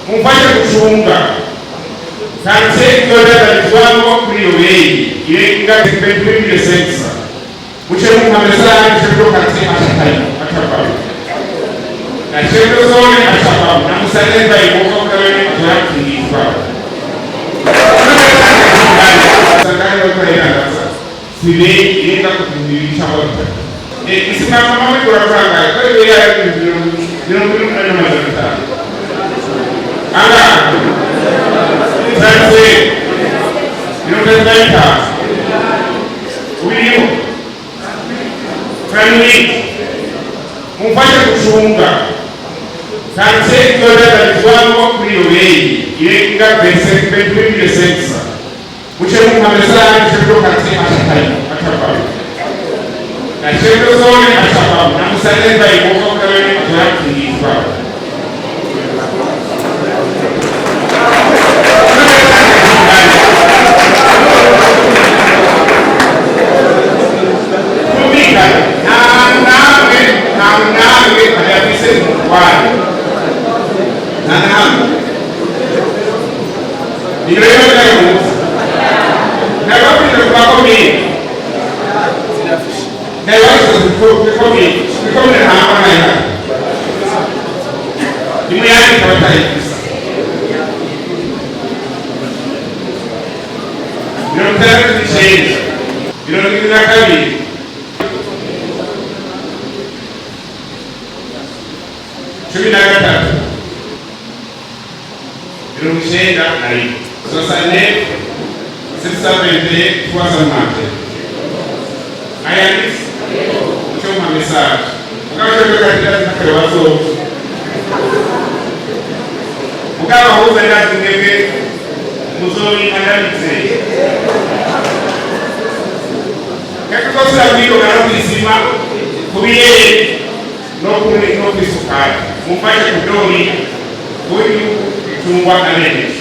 mumfashe gucunga kanse yodarizwamo kuri iyo beyi irenga tekbetwimile sensa muce mumamesana chebro kanse ashakayo na chebro zone ashakayo na musaneza ibuka kwenye turakingizwa sangani wakwenda sibe irenga kutumilisha watu isimama mama kwa franga kwa hiyo ya ndio na mazata anga sasa ndio ndaita uliyo kanuni mfanye kuchunga kanse yoda rizwamo kuri yo beyi irenga betwimile sensa muce mumamesana chebro kanse ashakayo na chebro zone ashakayo na musaneza ibuka kwenye turakingizwa mufanye kudori huyu Butungane